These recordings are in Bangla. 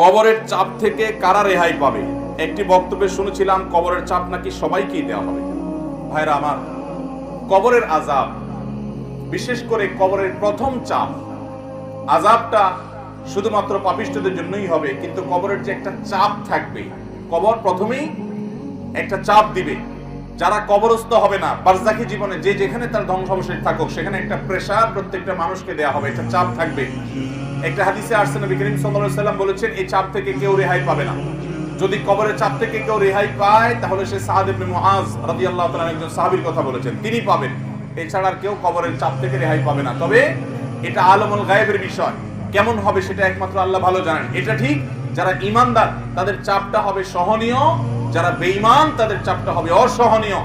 কবরের চাপ থেকে কারা রেহাই পাবে? একটি বক্তব্যে শুনেছিলাম কবরের চাপ নাকি সবাইকেই দেওয়া হবে। ভাইরা আমার, কবরের আযাব, বিশেষ করে কবরের প্রথম চাপ, আযাবটা শুধুমাত্র পাপিষ্ঠদের জন্যই হবে, কিন্তু কবরের যে একটা চাপ থাকবে, কবর প্রথমেই একটা চাপ দিবে। যারা কবরস্থ হবে না, বারজাখী জীবনে যে যেখানে তার ধ্বংসাবশেষ থাকুক, সেখানে একটা প্রেসার প্রত্যেকটা মানুষকে দেয়া হবে, একটা চাপ থাকবে। একটা হাদিসে আসছে নবী করিম সাল্লাল্লাহু আলাইহি ওয়াসাল্লাম বলেছেন, এই চাপ থেকে কেউ রেহাই পাবে না। যদি কবরের চাপ থেকে কেউ রেহাই পায়, তাহলে সে সাদ ইবনে মুআজ রাদিয়াল্লাহু তাআলা একজন সাহাবীর কথা বলেছেন, তিনি পাবেন। এছাড়া আর কেউ কবরের চাপ থেকে রেহাই পাবে না। তবে এটা আলমুল গায়বের বিষয়, কেমন হবে সেটা একমাত্র আল্লাহ ভালো জানেন। এটা ঠিক, যারা ঈমানদার তাদের চাপটা হবে সহনীয়, যারা বেঈমান তাদের চাপটা হবে অসহনীয়।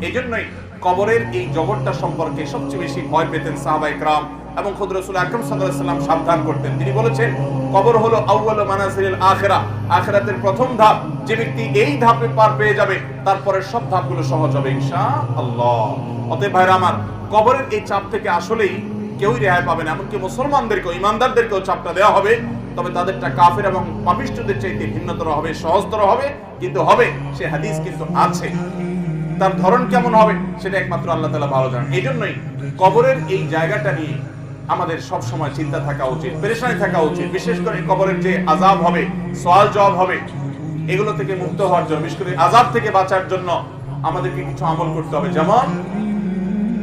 এজন্যই কবরের এই জগৎটা সম্পর্কে সবচেয়ে বেশি ভয় পেতেন সাহাবায়ে কেরাম এবং খুদ রাসূল আকরাম সাল্লাল্লাহু আলাইহি ওয়াসাল্লাম সাবধান করতেন। তিনি বলেছেন, কবর হলো আউয়ালু মানাজিলিল আখিরাহ, আখিরাতের প্রথম ধাপ। যে ব্যক্তি এই ধাপে পার পেয়ে যাবে, তারপরে সব ধাপগুলো সহজ হবে ইনশাআল্লাহ। অতএব ভাইরা আমার, কবরের এই চাপ থেকে আসলেই কেউই রেহাই পাবে না। এমনকি মুসলমানদেরকেও, ঈমানদারদেরকেও চাপটা দেওয়া হবে, তবে তাদেরটা কাফের এবং পাপিষ্ঠদের চাইতে ভিন্নতর হবে, সহজতর হবে, কিন্তু হবে। সে হাদিস কিন্তু আছে, তার ধরন কেমন হবে সেটা একমাত্র আল্লাহ তাআলা ভালো জানেন। এই জন্যই কবরের এই জায়গাটা নিয়ে আমাদের সব সময় চিন্তা থাকা উচিত, পেরেশানি থাকা উচিত। বিশেষ করে কবরের যে আযাব হবে, সওয়াল জবাব হবে, এগুলো থেকে মুক্ত হওয়ার জন্য, বিশেষ করে আযাব থেকে বাঁচার জন্য আমাদেরকে কিছু আমল করতে হবে। যেমন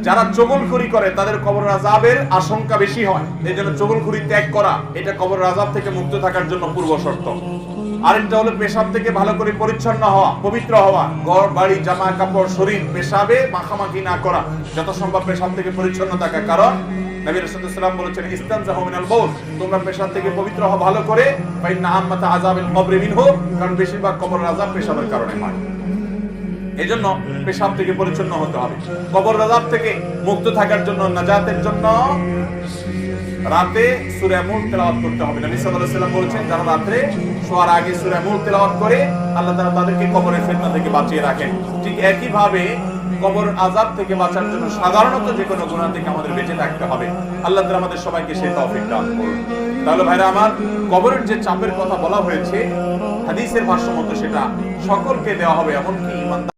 যারা চগলখুরি করে, তাদের কবরের আযাবের আশঙ্কা বেশি হয়। এই জন্য চগলখুরি ত্যাগ করা, এটা কবরের আযাব থেকে মুক্ত থাকার জন্য পূর্ব শর্ত। আরেকটা হলো পেশাব থেকে ভালো করে পরিচ্ছন্ন হওয়া, পবিত্র হওয়া। ঘর বাড়ি, জামা কাপড়, শরীর, পেশাবে মাখামাখি না করা, যত সম্ভব পেশাব থেকে পরিচ্ছন্ন থাকা। কারণ নবী রাসূলুল্লাহ সাল্লাল্লাহু আলাইহি ওয়াসাল্লাম বলেছেন, ইস্তানজাহু মিনাল বাউল, তোমরা পেশাব থেকে পবিত্র হও ভালো করে। ফাইন্না আম্মাতা আযাবিল কবরি মিনহু, কারণ বেশিরভাগ কবরের আযাব পেশাবের কারণে হয়। এজন্য পেশাব থেকে পরিচ্ছন্ন হতে হবে। কবর আযাব থেকে মুক্ত থাকার জন্য, নাজাতের জন্য রাতে সূরা মুলক তেলাওয়াত করতে হবে। নবী সাল্লাল্লাহু আলাইহি ওয়াসাল্লাম বলেছেন, যারা রাতে শোয়ার আগে সূরা মুলক তেলাওয়াত করে, আল্লাহ তাআলা তাদেরকে কবরের ফিতনা থেকে বাঁচিয়ে রাখেন। ঠিক একই ভাবে কবর আযাব থেকে বাঁচার জন্য সাধারণত যে কোনো গুনাহ থেকে আমাদের বেঁচে থাকতে হবে। আল্লাহ তাআলা আমাদের সবাইকে সেই তৌফিক দান করুন। তাহলে ভাইরা আমার, কবরের যে চাপের কথা বলা হয়েছে, হাদিসের ভাষ্য মতে সেটা সকলকে দেওয়া হবে, এমনকি ঈমানদার